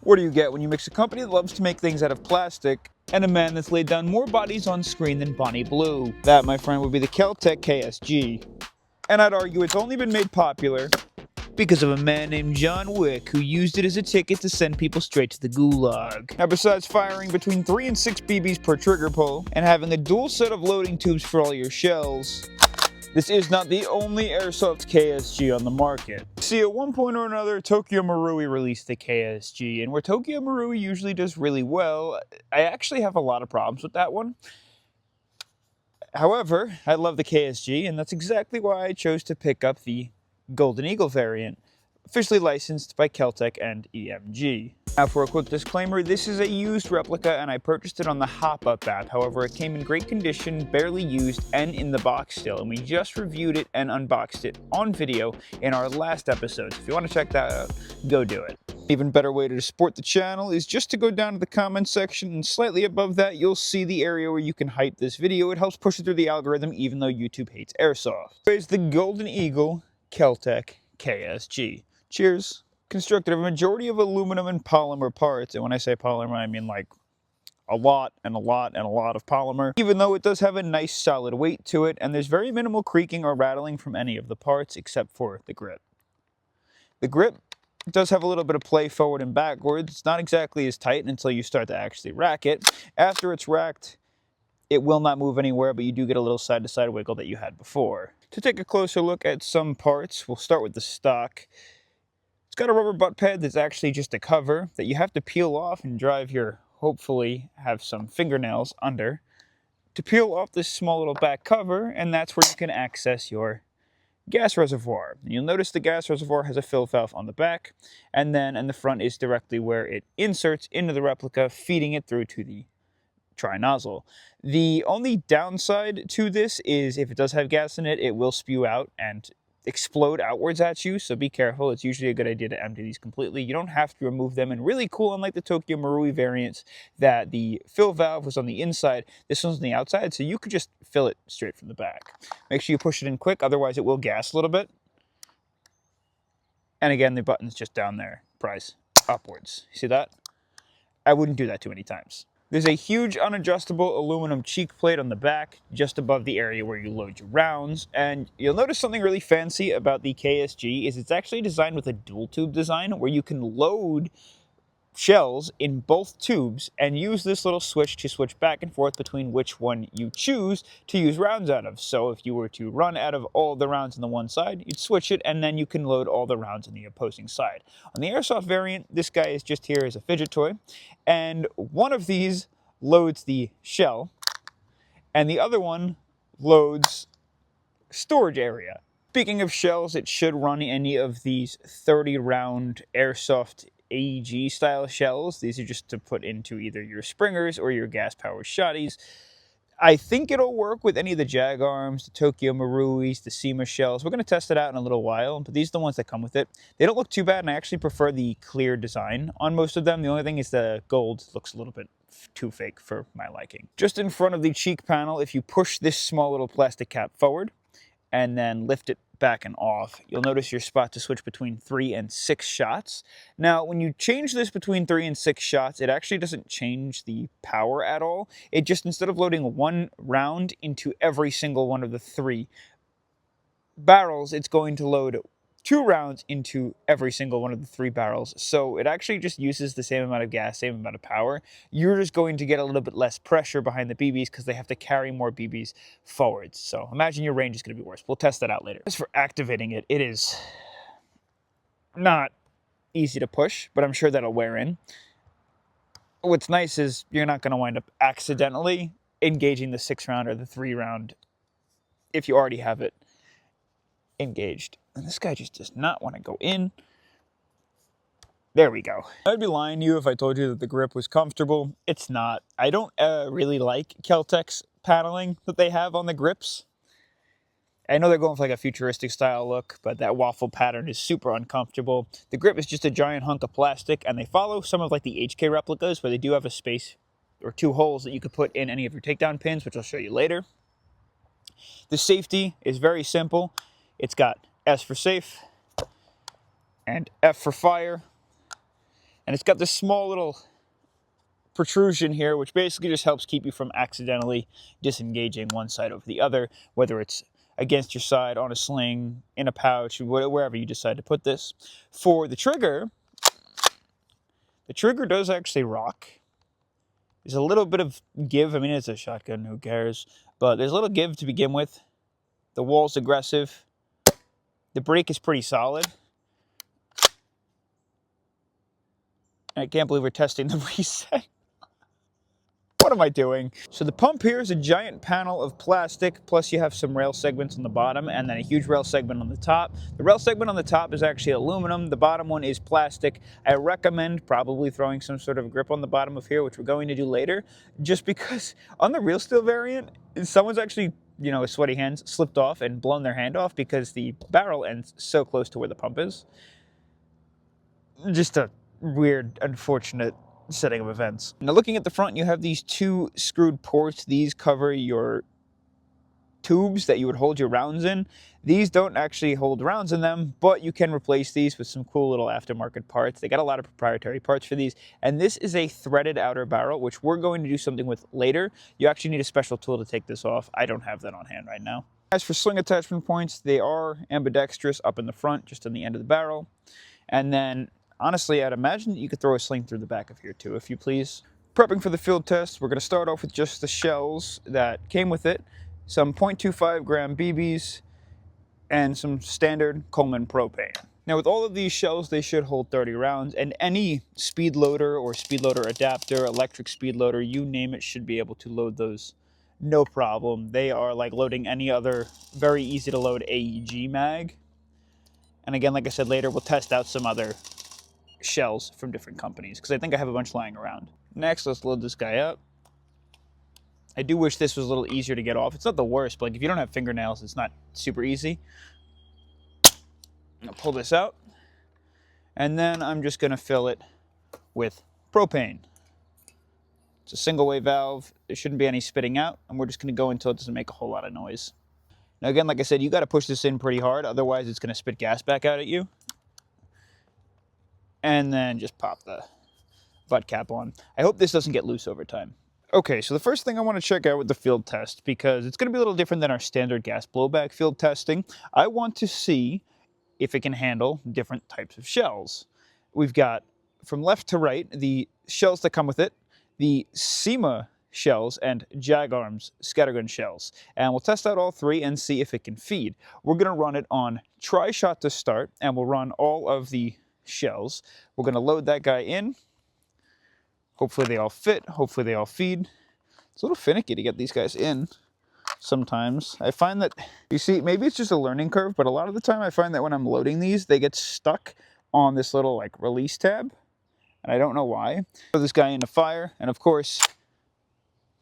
What do you get when you mix a company that loves to make things out of plastic and a man that's laid down more bodies on screen than Bonnie Blue? That, my friend, would be the Kel-Tec KSG. And I'd argue it's only been made popular because of a man named John Wick who used it as a ticket to send people straight to the gulag. Now, besides firing between 3 and 6 BBs per trigger pull and having a dual set of loading tubes for all your shells, this is not the only Airsoft KSG on the market. See, at one point or another, Tokyo Marui released the KSG, and where Tokyo Marui usually does really well, I actually have a lot of problems with that one. However, I love the KSG, and that's exactly why I chose to pick up the Golden Eagle variant, officially licensed by Kel-Tec and EMG. Now, for a quick disclaimer, this is a used replica and I purchased it on the Hop Up app. However, it came in great condition, barely used, and in the box still, and we just reviewed it and unboxed it on video in our last episode. So if you want to check that out, go do it. Even better way to support the channel is just to go down to the comments section, and slightly above that you'll see the area where you can hype this video. It helps push it through the algorithm even though YouTube hates Airsoft. Here's the Golden Eagle Kel-Tec KSG. Cheers. Constructed of a majority of aluminum and polymer parts, and when I say polymer I mean like a lot and a lot and a lot of polymer, even though it does have a nice solid weight to it, and there's very minimal creaking or rattling from any of the parts except for the grip. The grip does have a little bit of play forward and backwards. It's not exactly as tight until you start to actually rack it. After it's racked, it will not move anywhere, but you do get a little side-to-side wiggle that you had before. To take a closer look at some parts, we'll start with the stock. It's got a rubber butt pad that's actually just a cover that you have to peel off and drive your, hopefully have some fingernails under, to peel off this small little back cover, and that's where you can access your gas reservoir. You'll notice the gas reservoir has a fill valve on the back, and then in the front is directly where it inserts into the replica, feeding it through to the tri-nozzle. The only downside to this is if it does have gas in it, it will spew out and explode outwards at you, so be careful. It's usually a good idea to empty these completely. You don't have to remove them, and really cool, unlike the Tokyo Marui variants, that the fill valve was on the inside, this one's on the outside, so you could just fill it straight from the back. Make sure you push it in quick, otherwise it will gas a little bit. And again, the button's just down there, prise upwards. See that? I wouldn't do that too many times. There's a huge unadjustable aluminum cheek plate on the back, just above the area where you load your rounds, and you'll notice something really fancy about the KSG is it's actually designed with a dual tube design where you can load shells in both tubes and use this little switch to switch back and forth between which one you choose to use rounds out of. So if you were to run out of all the rounds on the one side, you'd switch it and then you can load all the rounds on the opposing side. On the Airsoft variant, this guy is just here as a fidget toy, and one of these loads the shell and the other one loads storage area. Speaking of shells, it should run any of these 30 round Airsoft AEG style shells. These are just to put into either your springers or your gas powered shotties. I think it'll work with any of the Jag Arms, the Tokyo Maruis, the SEMA shells. We're going to test it out in a little while, but these are the ones that come with it. They don't look too bad, and I actually prefer the clear design on most of them. The only thing is the gold looks a little bit too fake for my liking. Just in front of the cheek panel, if you push this small little plastic cap forward and then lift it back and off, you'll notice your spot to switch between 3 and 6 shots. Now, when you change this between 3 and 6 shots, it actually doesn't change the power at all. It just, instead of loading one round into every single one of the 3 barrels, it's going to load 2 rounds into every single one of the 3 barrels. So it actually just uses the same amount of gas, same amount of power. You're just going to get a little bit less pressure behind the BBs because they have to carry more BBs forwards. So imagine your range is going to be worse. We'll test that out later. As for activating it, it is not easy to push, but I'm sure that'll wear in. What's nice is you're not going to wind up accidentally engaging the 6 round or the 3 round if you already have it engaged. And this guy just does not want to go in. There we go. I'd be lying to you if I told you that the grip was comfortable. It's not. I don't really like Kel-Tec's paneling that they have on the grips. I know they're going for like a futuristic style look, but that waffle pattern is super uncomfortable. The grip is just a giant hunk of plastic, and they follow some of like the HK replicas where they do have a space or 2 holes that you could put in any of your takedown pins, which I'll show you later. The safety is very simple. It's got S for safe and F for fire. And it's got this small little protrusion here, which basically just helps keep you from accidentally disengaging one side over the other, whether it's against your side, on a sling, in a pouch, wherever you decide to put this. For the trigger does actually rock. There's a little bit of give. I mean, it's a shotgun, who cares? But there's a little give to begin with. The wall's aggressive. The brake is pretty solid. I can't believe we're testing the reset. What am I doing? So the pump here is a giant panel of plastic, plus you have some rail segments on the bottom and then a huge rail segment on the top. The rail segment on the top is actually aluminum. The bottom one is plastic. I recommend probably throwing some sort of grip on the bottom of here, which we're going to do later, just because on the real steel variant, someone's actually, you know, with sweaty hands, slipped off and blown their hand off because the barrel ends so close to where the pump is. Just a weird, unfortunate setting of events. Now looking at the front, you have these two screwed ports. These cover your tubes that you would hold your rounds in. These don't actually hold rounds in them, but you can replace these with some cool little aftermarket parts. They got a lot of proprietary parts for these. And this is a threaded outer barrel, which we're going to do something with later. You actually need a special tool to take this off. I don't have that on hand right now. As for sling attachment points, they are ambidextrous up in the front, just on the end of the barrel. And then honestly, I'd imagine you could throw a sling through the back of here too, if you please. Prepping for the field test, we're going to start off with just the shells that came with it, some 0.25 gram BBs, and some standard Coleman propane. Now with all of these shells, they should hold 30 rounds, and any speed loader or speed loader adapter, electric speed loader, you name it, should be able to load those no problem. They are like loading any other very easy to load AEG mag. And again, like I said, later we'll test out some other shells from different companies, because I think I have a bunch lying around. Next, let's load this guy up. I do wish this was a little easier to get off. It's not the worst, but like if you don't have fingernails, it's not super easy. I'll pull this out, and then I'm just going to fill it with propane. It's a single way valve. There shouldn't be any spitting out, and we're just going to go until it doesn't make a whole lot of noise. Now again, like I said, you got to push this in pretty hard, otherwise it's going to spit gas back out at you. And then just pop the butt cap on. I hope this doesn't get loose over time. Okay, so the first thing I want to check out with the field test, because it's going to be a little different than our standard gas blowback field testing, I want to see if it can handle different types of shells. We've got, from left to right, the shells that come with it, the SEMA shells, and Jag Arms scattergun shells. And we'll test out all three and see if it can feed. We're going to run it on tri-shot to start, and we'll run all of the shells. We're going to load that guy in. Hopefully they all fit. Hopefully they all feed. It's a little finicky to get these guys in sometimes. I find that, you see, maybe it's just a learning curve, but a lot of the time I find that when I'm loading these, they get stuck on this little like release tab, and I don't know why. Throw this guy into fire, and of course,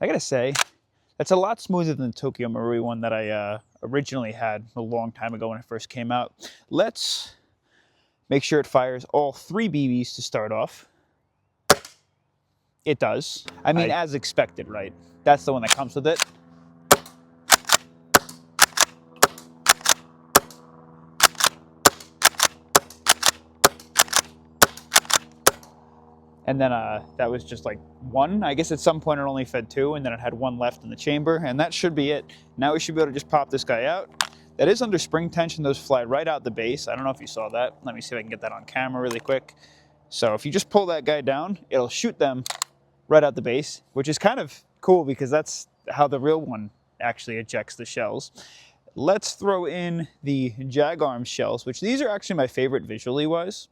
I gotta say, that's a lot smoother than the Tokyo Marui one that I originally had a long time ago when it first came out. Let's make sure it fires all 3 BBs to start off. It does. I mean, as expected, right? That's the one that comes with it. And then that was just like 1. I guess at some point it only fed 2, and then it had 1 left in the chamber, and that should be it. Now we should be able to just pop this guy out. That is under spring tension. Those fly right out the base. I don't know if you saw that. Let me see if I can get that on camera really quick. So if you just pull that guy down, it'll shoot them right out the base, which is kind of cool because that's how the real one actually ejects the shells. Let's throw in the Jag Arms shells, which these are actually my favorite visually wise.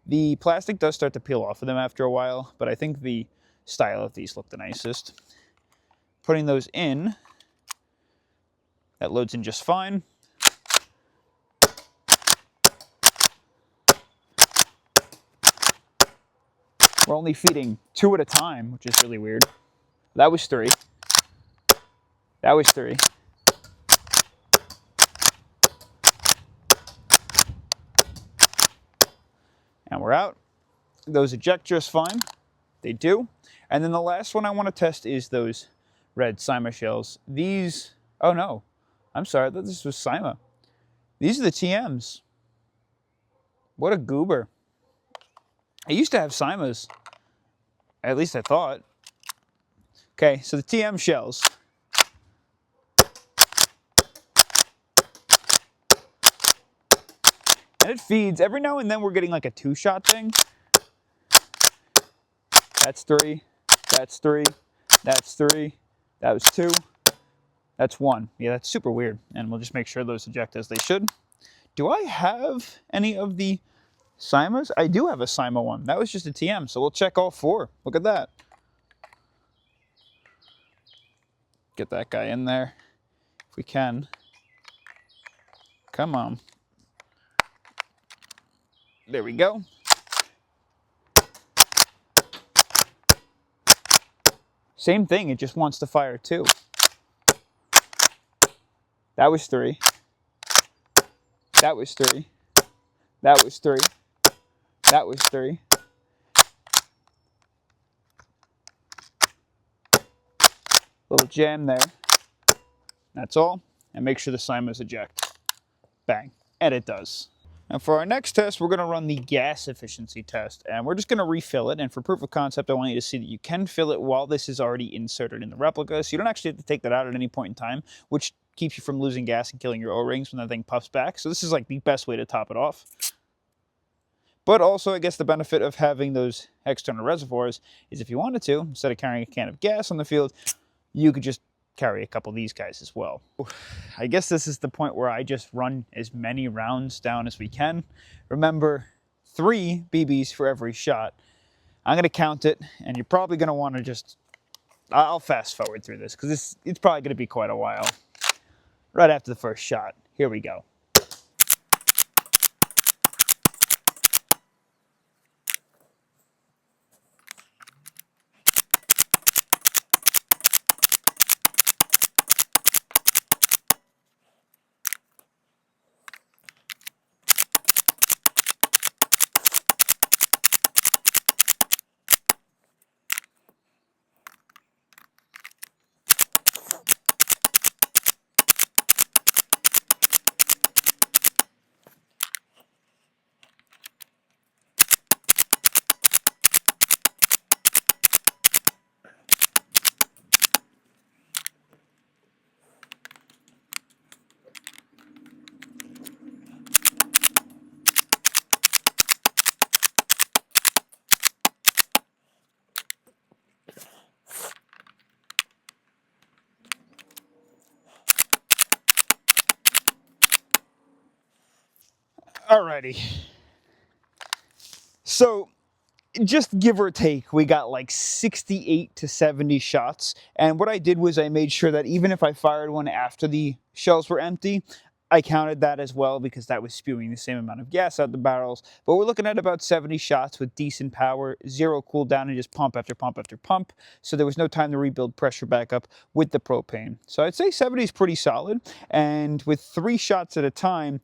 The plastic does start to peel off of them after a while, but I think the style of these look the nicest. Putting those in, that loads in just fine. We're only feeding 2 at a time, which is really weird. That was 3. That was 3. And we're out. Those eject just fine. They do. And then the last one I want to test is those red SEMA shells. These, oh no, I'm sorry, I thought this was SEMA. These are the TMs. What a goober. I used to have Simas, at least I thought. Okay, so the TM shells. And it feeds. Every now and then we're getting like a 2-shot thing. That's 3. That's 3. That's 3. That was 2. That's 1. Yeah, that's super weird. And we'll just make sure those eject as they should. Do I have any of the Simas? I do have a Sima one. That was just a TM, so we'll check all 4. Look at that. Get that guy in there if we can. Come on. There we go. Same thing, it just wants to fire 2. That was 3. That was 3. That was 3. That was 3. Little jam there. That's all. And make sure the Simas eject. Bang. And it does. Now for our next test, we're going to run the gas efficiency test. And we're just going to refill it. And for proof of concept, I want you to see that you can fill it while this is already inserted in the replica. So you don't actually have to take that out at any point in time, which keeps you from losing gas and killing your O-rings when that thing puffs back. So this is like the best way to top it off. But also, I guess the benefit of having those external reservoirs is if you wanted to, instead of carrying a can of gas on the field, you could just carry a couple of these guys as well. I guess this is the point where I just run as many rounds down as we can. Remember, 3 BBs for every shot. I'm going to count it, and you're probably going to want to just... I'll fast forward through this, because it's probably going to be quite a while. Right after the first shot. Here we go. Alrighty. So, just give or take, we got like 68 to 70 shots. And what I did was I made sure that even if I fired one after the shells were empty, I counted that as well because that was spewing the same amount of gas out the barrels. But we're looking at about 70 shots with decent power, 0 cooldown, and just pump after pump after pump. So there was no time to rebuild pressure back up with the propane. So I'd say 70 is pretty solid. And with 3 shots at a time,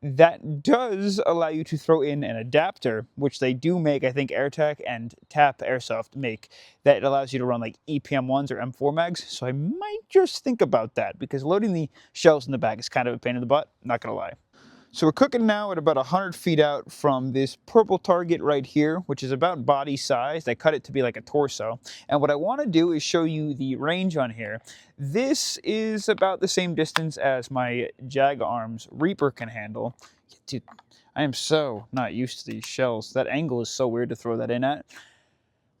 that does allow you to throw in an adapter, which they do make, I think AirTech and TAP Airsoft make, that allows you to run like EPM1s or M4 mags. So I might just think about that because loading the shells in the back is kind of a pain in the butt, not gonna lie. So we're cooking now at about 100 feet out from this purple target right here, which is about body size. I cut it to be like a torso. And what I want to do is show you the range on here. This is about the same distance as my Jag Arms Reaper can handle. Dude, I am so not used to these shells. That angle is so weird to throw that in at.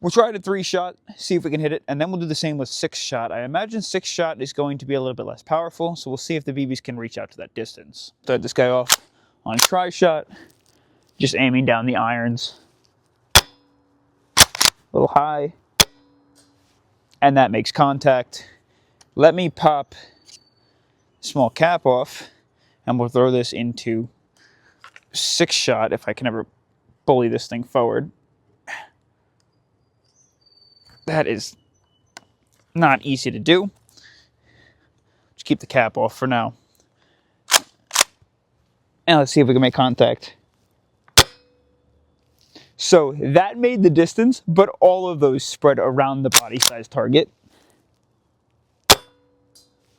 We'll try it at 3-shot, see if we can hit it, and then we'll do the same with 6-shot. I imagine 6-shot is going to be a little bit less powerful, so we'll see if the BBs can reach out to that distance. Start this guy off on tri-shot, just aiming down the irons. A little high, and that makes contact. Let me pop small cap off, and we'll throw this into 6-shot if I can ever bully this thing forward. That is not easy to do. Just keep the cap off for now. And let's see if we can make contact. So that made the distance, but all of those spread around the body size target.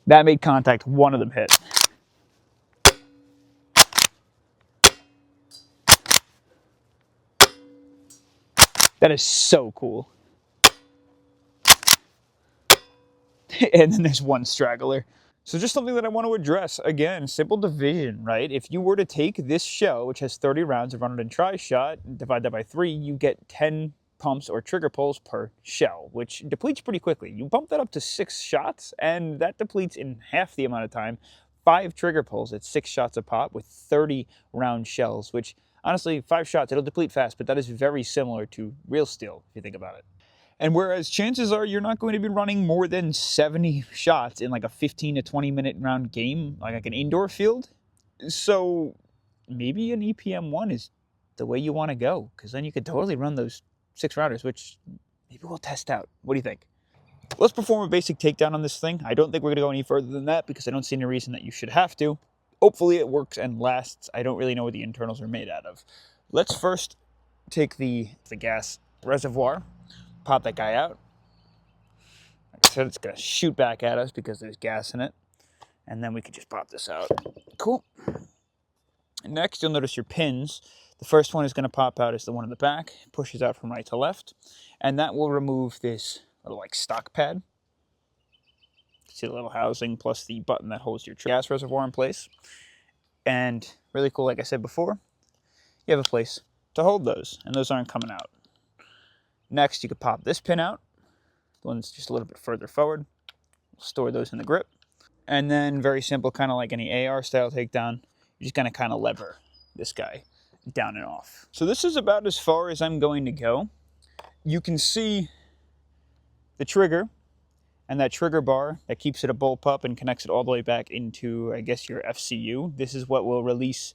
That made contact, one of them hit. That is so cool. And then there's one straggler. So just something that I want to address. Again, simple division, right? If you were to take this shell, which has 30 rounds of run it and try shot, divide that by 3, you get 10 pumps or trigger pulls per shell, which depletes pretty quickly. You bump that up to 6 shots, and that depletes in half the amount of time. 5 trigger pulls at 6 shots a pop with 30 round shells, which honestly, 5 shots, it'll deplete fast, but that is very similar to real steel, if you think about it. And whereas chances are you're not going to be running more than 70 shots in like a 15 to 20 minute round game, like an indoor field. So maybe an EPM1 is the way you want to go, because then you could totally run those 6 rounders, which maybe we'll test out. What do you think? Let's perform a basic takedown on this thing. I don't think we're going to go any further than that because I don't see any reason that you should have to. Hopefully it works and lasts. I don't really know what the internals are made out of. Let's first take the gas reservoir. Pop that guy out. Like I said, it's going to shoot back at us because there's gas in it. And then we can just pop this out. Cool. Next, you'll notice your pins. The first one is going to pop out is the one in the back. It pushes out from right to left. And that will remove this little like stock pad. See the little housing plus the button that holds your gas reservoir in place. And really cool, like I said before, you have a place to hold those. And those aren't coming out. Next, you could pop this pin out. The one that's just a little bit further forward. Store those in the grip. And then very simple, kind of like any AR style takedown, you're just going to kind of lever this guy down and off. So this is about as far as I'm going to go. You can see the trigger and that trigger bar that keeps it a bullpup and connects it all the way back into, I guess, your FCU. This is what will release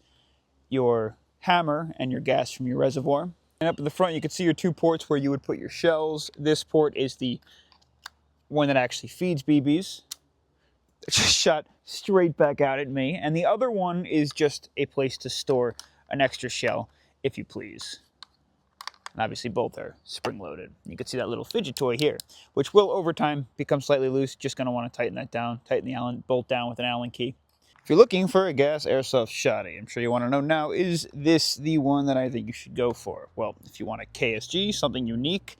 your hammer and your gas from your reservoir. And up at the front, you can see your 2 ports where you would put your shells. This port is the one that actually feeds BBs. It just shot straight back out at me. And the other one is just a place to store an extra shell, if you please. And obviously both are spring-loaded. You can see that little fidget toy here, which will over time become slightly loose. Just going to want to tighten that down, tighten the Allen bolt down with an Allen key. If you're looking for a gas airsoft shotty, I'm sure you want to know now, is this the one that I think you should go for? Well, if you want a KSG, something unique,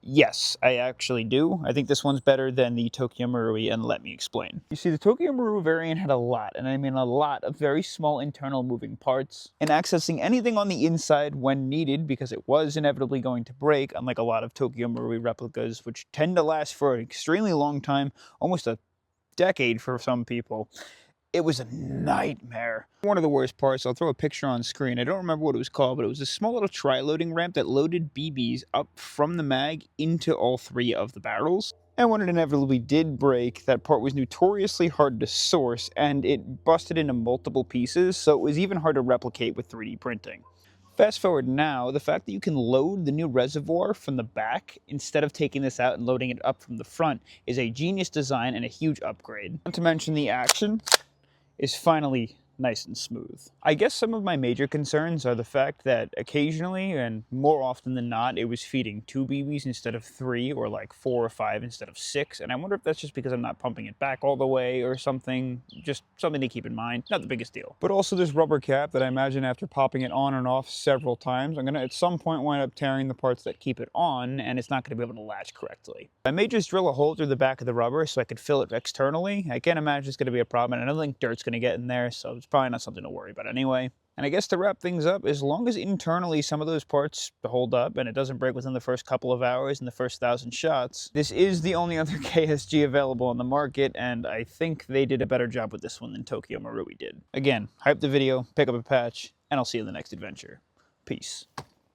yes, I actually do. I think this one's better than the Tokyo Marui, and let me explain. You see, the Tokyo Marui variant had a lot, and I mean a lot, of very small internal moving parts, and accessing anything on the inside when needed, because it was inevitably going to break, unlike a lot of Tokyo Marui replicas, which tend to last for an extremely long time, almost a decade for some people. It was a nightmare. One of the worst parts, I'll throw a picture on screen. I don't remember what it was called, but it was a small little tri-loading ramp that loaded BBs up from the mag into all 3 of the barrels. And when it inevitably did break, that part was notoriously hard to source, and it busted into multiple pieces, so it was even hard to replicate with 3D printing. Fast forward now, the fact that you can load the new reservoir from the back instead of taking this out and loading it up from the front is a genius design and a huge upgrade. Not to mention the action is finally nice and smooth. I guess some of my major concerns are the fact that occasionally, and more often than not, it was feeding 2 BBs instead of 3, or like 4 or 5 instead of 6, and I wonder if that's just because I'm not pumping it back all the way or something. Just something to keep in mind. Not the biggest deal. But also this rubber cap that I imagine after popping it on and off several times, I'm going to at some point wind up tearing the parts that keep it on, and it's not going to be able to latch correctly. I may just drill a hole through the back of the rubber so I could fill it externally. I can't imagine it's going to be a problem, and I don't think dirt's going to get in there, so it's probably not something to worry about anyway. And I guess to wrap things up, as long as internally some of those parts hold up and it doesn't break within the first couple of hours and the first 1,000 shots, this is the only other KSG available on the market, and I think they did a better job with this one than Tokyo Marui did. Again, hype the video, pick up a patch, and I'll see you in the next adventure. Peace.